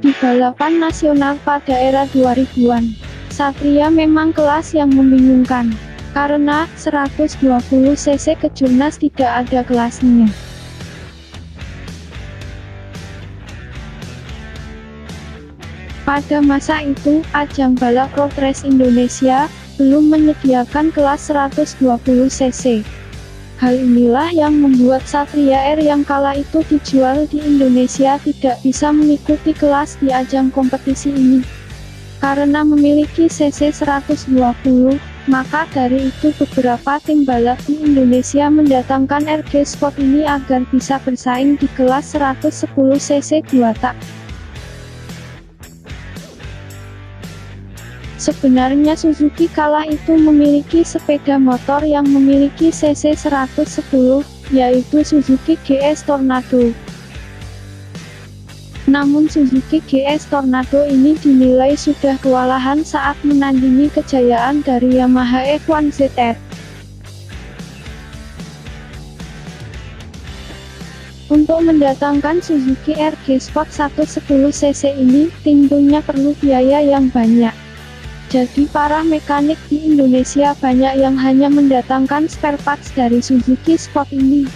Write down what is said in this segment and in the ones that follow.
Di balapan nasional pada era 2000-an, Satria memang kelas yang membingungkan, karena 120 cc Kejurnas tidak ada kelasnya. Pada masa itu, ajang balap road race Indonesia belum menyediakan kelas 120 cc. Hal inilah yang membuat Satria Air yang kala itu dijual di Indonesia tidak bisa mengikuti kelas di ajang kompetisi ini. Karena memiliki cc 120, maka dari itu beberapa tim balap di Indonesia mendatangkan RG Sport ini agar bisa bersaing di kelas 110 cc 2 tak. Sebenarnya Suzuki kala itu memiliki sepeda motor yang memiliki cc 110, yaitu Suzuki GS Tornado. Namun Suzuki GS Tornado ini dinilai sudah kewalahan saat menandingi kejayaan dari Yamaha F1 ZR. Untuk mendatangkan Suzuki RG Sport 110 cc ini, tentunya perlu biaya yang banyak. Jadi para mekanik di Indonesia banyak yang hanya mendatangkan spare parts dari Suzuki Sport ini,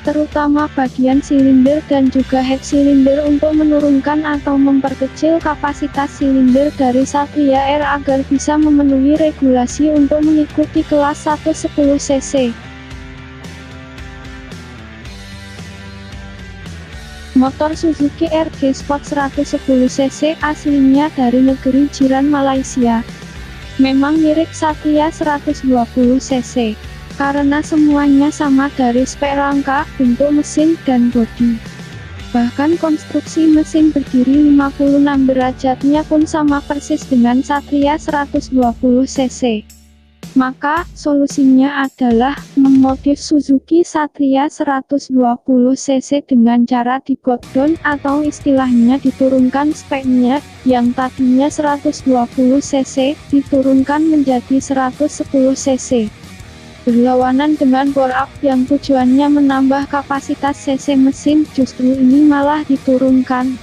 terutama bagian silinder dan juga head silinder untuk menurunkan atau memperkecil kapasitas silinder dari Satria Air agar bisa memenuhi regulasi untuk mengikuti kelas 110 cc. Motor Suzuki RG Sport 110 cc aslinya dari negeri jiran Malaysia. Memang mirip Satria 120 cc, karena semuanya sama dari spek rangka, bentuk mesin, dan bodi. Bahkan konstruksi mesin berdiri 56 derajatnya pun sama persis dengan Satria 120 cc. Maka, solusinya adalah memodif Suzuki Satria 120 cc dengan cara di-godown atau istilahnya diturunkan speknya, yang tadinya 120 cc, diturunkan menjadi 110 cc. Berlawanan dengan bore up yang tujuannya menambah kapasitas cc mesin, justru ini malah diturunkan.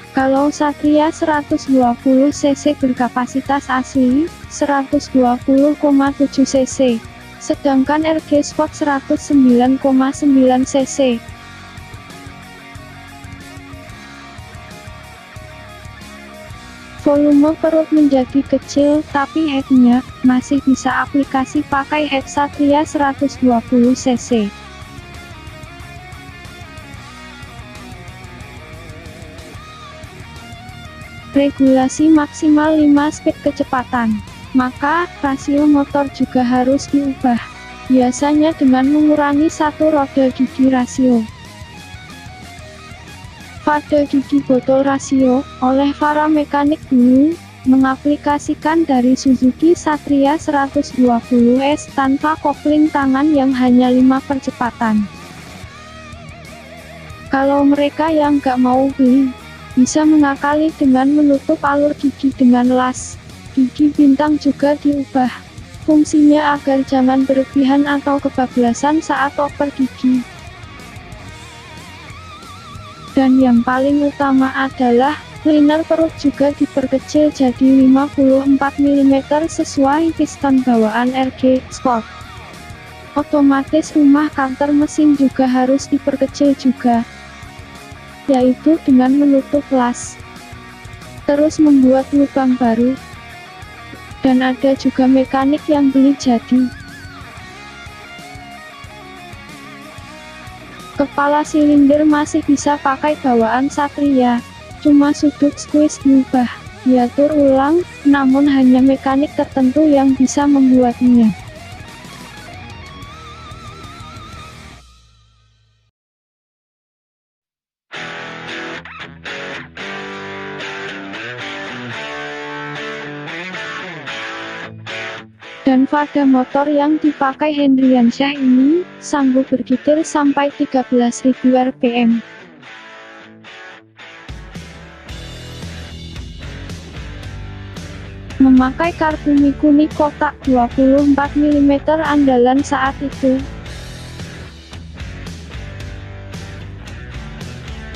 Kalau Satria 120 cc berkapasitas asli 120,7 cc, sedangkan RG Sport 109,9 cc. Volume perut menjadi kecil, tapi headnya masih bisa aplikasi pakai head Satria 120 cc. Regulasi maksimal 5 speed kecepatan. Maka, rasio motor juga harus diubah. Biasanya dengan mengurangi satu roda gigi rasio. Pada gigi botol rasio, oleh para mekanik dulu, mengaplikasikan dari Suzuki Satria 120S tanpa kopling tangan yang hanya 5 percepatan. Kalau mereka yang nggak mau beli, bisa mengakali dengan menutup alur gigi dengan las. Gigi bintang juga diubah. Fungsinya agar jangan berlebihan atau kebablasan saat oper gigi. Dan yang paling utama adalah, liner perut juga diperkecil jadi 54 mm sesuai piston bawaan RG Sport. Otomatis rumah kantor mesin juga harus diperkecil juga, yaitu dengan menutup las, terus membuat lubang baru. Dan ada juga mekanik yang beli jadi. Kepala silinder masih bisa pakai bawaan Satria, cuma sudut squeeze diubah, diatur ulang, namun hanya mekanik tertentu yang bisa membuatnya. Dan pada motor yang dipakai Hendriansyah ini, sanggup bergitir sampai 13.000 rpm. memakai karbu Mikuni kotak 24 mm andalan saat itu.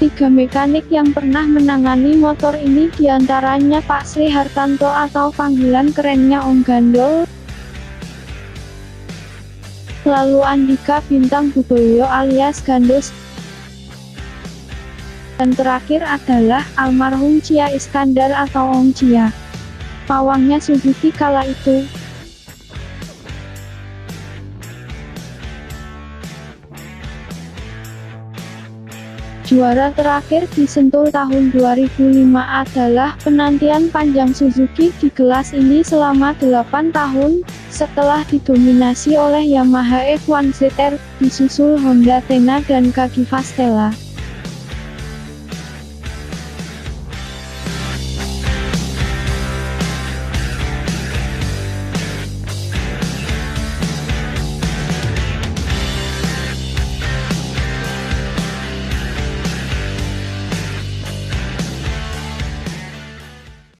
3 mekanik yang pernah menangani motor ini diantaranya Pak Sri Hartanto atau panggilan kerennya Om Gandol, lalu Andika Bintang Buboyo alias Gandos, dan terakhir adalah almarhum Cia Iskandar atau Om Cia, pawangnya Suzuki kala itu. Juara terakhir di Sentul tahun 2005 adalah penantian panjang Suzuki di kelas ini selama 8 tahun, setelah didominasi oleh Yamaha F1 ZR, disusul Honda Tena dan Kaki Fastella.